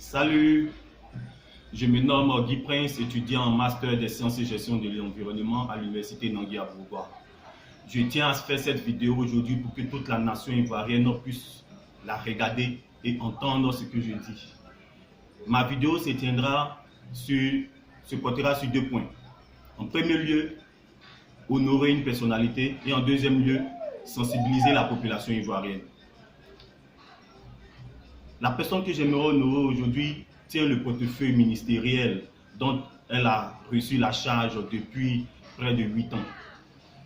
Salut, je me nomme Guy Prince, étudiant en Master des sciences et gestion de l'environnement à l'Université Nangui à Bourgois. Je tiens à faire cette vidéo aujourd'hui pour que toute la nation ivoirienne puisse la regarder et entendre ce que je dis. Ma vidéo se portera sur 2 points. En premier lieu, honorer une personnalité et en deuxième lieu, sensibiliser la population ivoirienne. La personne que j'aimerais honorer aujourd'hui tient le portefeuille ministériel dont elle a reçu la charge depuis près de 8 ans.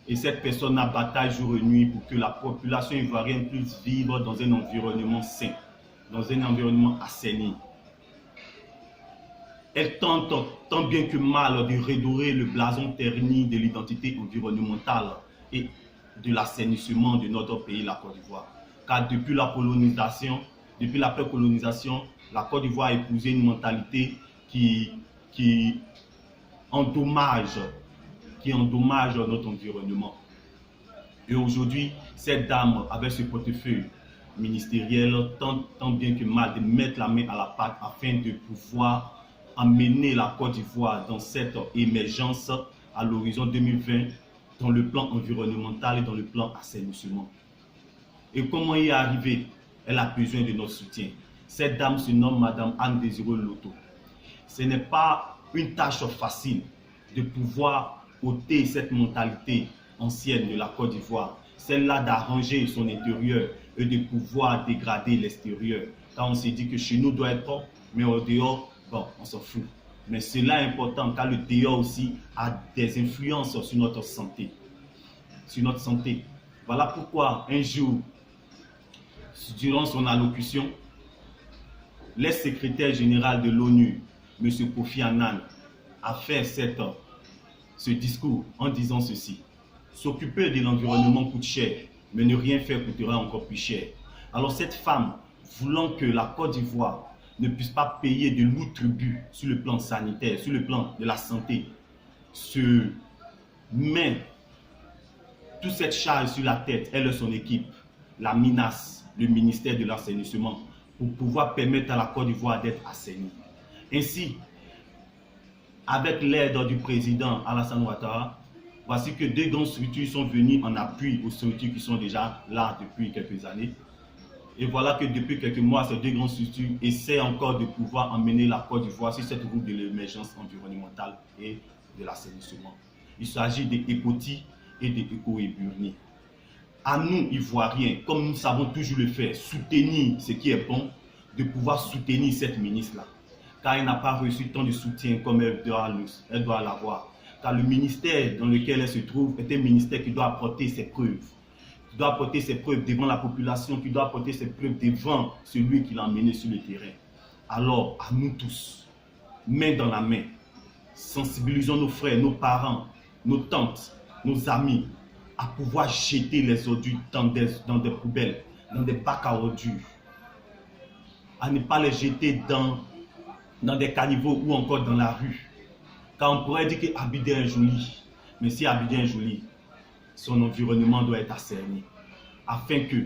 Et cette personne a bataillé jour et nuit pour que la population ivoirienne puisse vivre dans un environnement sain, dans un environnement assaini. Elle tente tant bien que mal de redorer le blason terni de l'identité environnementale et de l'assainissement de notre pays, la Côte d'Ivoire. Car depuis l'après-colonisation, la Côte d'Ivoire a épousé une mentalité qui endommage notre environnement. Et aujourd'hui, cette dame, avec ce portefeuille ministériel, tente tant bien que mal de mettre la main à la pâte afin de pouvoir amener la Côte d'Ivoire dans cette émergence à l'horizon 2020, dans le plan environnemental et dans le plan assainissement. Et comment y arriver? Elle a besoin de notre soutien. Cette dame se nomme Madame Anne Désiré Loto. Ce n'est pas une tâche facile de pouvoir ôter cette mentalité ancienne de la Côte d'Ivoire, celle-là d'arranger son intérieur et de pouvoir dégrader l'extérieur. Car on s'est dit que chez nous doit être propre, mais au dehors, bon, on s'en fout. Mais cela est important car le dehors aussi a des influences sur notre santé. Voilà pourquoi un jour, durant son allocution, l'ex-secrétaire général de l'ONU, M. Kofi Annan, a fait ce discours en disant ceci: s'occuper de l'environnement coûte cher, mais ne rien faire coûtera encore plus cher. Alors cette femme, voulant que la Côte d'Ivoire ne puisse pas payer de lourds tributs sur le plan sanitaire, sur le plan de la santé, se met toute cette charge sur la tête, elle et son équipe, la MINAS, le ministère de l'assainissement, pour pouvoir permettre à la Côte d'Ivoire d'être assainie. Ainsi, avec l'aide du président Alassane Ouattara, voici que 2 grandes structures sont venues en appui aux structures qui sont déjà là depuis quelques années. Et voilà que depuis quelques mois, ces 2 grandes structures essaient encore de pouvoir emmener la Côte d'Ivoire sur cette route de l'émergence environnementale et de l'assainissement. Il s'agit des ECOTI et des ECO-Eburni. À nous, Ivoiriens, comme nous savons toujours le faire, soutenir ce qui est bon, de pouvoir soutenir cette ministre-là. Car elle n'a pas reçu tant de soutien comme elle doit l'avoir. Car le ministère dans lequel elle se trouve est un ministère qui doit apporter ses preuves. Qui doit apporter ses preuves devant la population, qui doit apporter ses preuves devant celui qui l'a emmené sur le terrain. Alors, à nous tous, main dans la main, sensibilisons nos frères, nos parents, nos tantes, nos amis, à pouvoir jeter les ordures dans des poubelles, dans des bacs à ordures, à ne pas les jeter dans des caniveaux ou encore dans la rue. Car on pourrait dire qu'Abidjan est joli, mais si Abidjan est joli, son environnement doit être assaini, afin que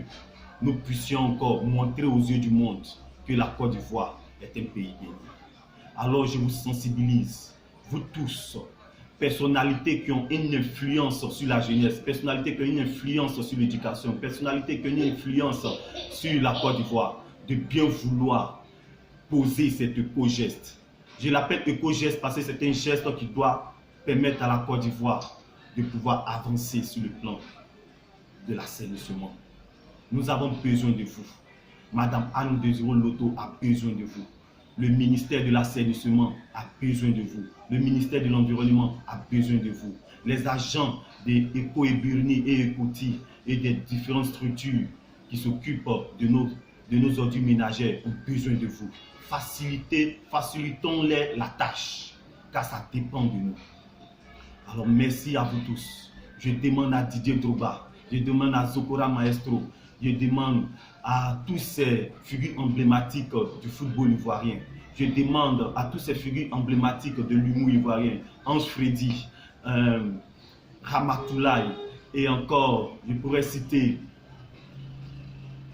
nous puissions encore montrer aux yeux du monde que la Côte d'Ivoire est un pays béni. Alors je vous sensibilise, vous tous, personnalités qui ont une influence sur la jeunesse, personnalités qui ont une influence sur l'éducation, personnalités qui ont une influence sur la Côte d'Ivoire, de bien vouloir poser cet éco-geste. Je l'appelle éco-geste parce que c'est un geste qui doit permettre à la Côte d'Ivoire de pouvoir avancer sur le plan de l'assainissement. Nous avons besoin de vous. Madame Anne Désiré Loto a besoin de vous. Le ministère de l'assainissement a besoin de vous. Le ministère de l'environnement a besoin de vous. Les agents des ECO-Eburni et ECOTI et des différentes structures qui s'occupent de nos ordures ménagères ont besoin de vous. Facilitons-les la tâche, car ça dépend de nous. Alors merci à vous tous. Je demande à Didier Drogba, je demande à Zokora Maestro, je demande à tous ces figures emblématiques du football ivoirien. Je demande à tous ces figures emblématiques de l'humour ivoirien, Ange Freddy, Ramatoulaye, et encore, je pourrais citer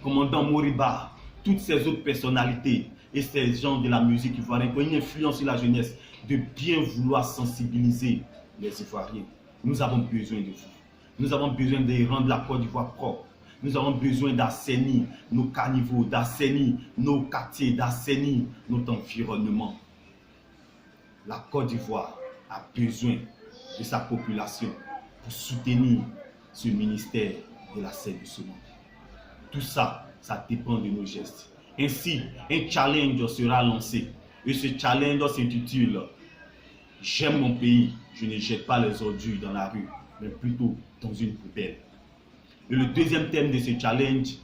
commandant Moriba, toutes ces autres personnalités, et ces gens de la musique ivoirienne qui ont une influence sur la jeunesse, de bien vouloir sensibiliser les Ivoiriens. Nous avons besoin de vous. Nous avons besoin de rendre la Côte d'Ivoire propre. Nous avons besoin d'assainir nos caniveaux, d'assainir nos quartiers, d'assainir notre environnement. La Côte d'Ivoire a besoin de sa population pour soutenir ce ministère de l'assainissement. Tout ça, ça dépend de nos gestes. Ainsi, un challenge sera lancé. Et ce challenge s'intitule « J'aime mon pays, je ne jette pas les ordures dans la rue, mais plutôt dans une poubelle ». Et le deuxième thème de ce challenge,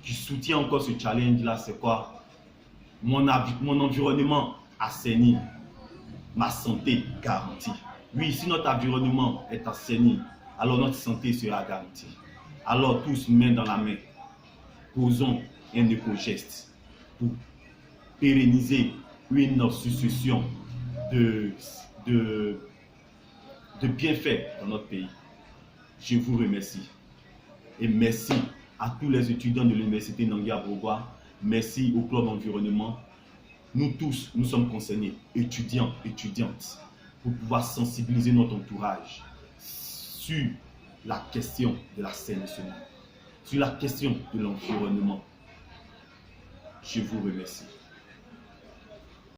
qui soutient encore ce challenge-là, c'est quoi? Mon environnement assaini, ma santé garantie. Oui, si notre environnement est assaini, alors notre santé sera garantie. Alors tous, main dans la main, posons un éco-geste pour pérenniser une succession de bienfaits dans notre pays. Je vous remercie. Et merci à tous les étudiants de l'université Nangui-Abrogwa. Merci au club environnement. Nous tous, nous sommes concernés, étudiants, étudiantes, pour pouvoir sensibiliser notre entourage sur la question de l'assainissement, sur la question de l'environnement. Je vous remercie.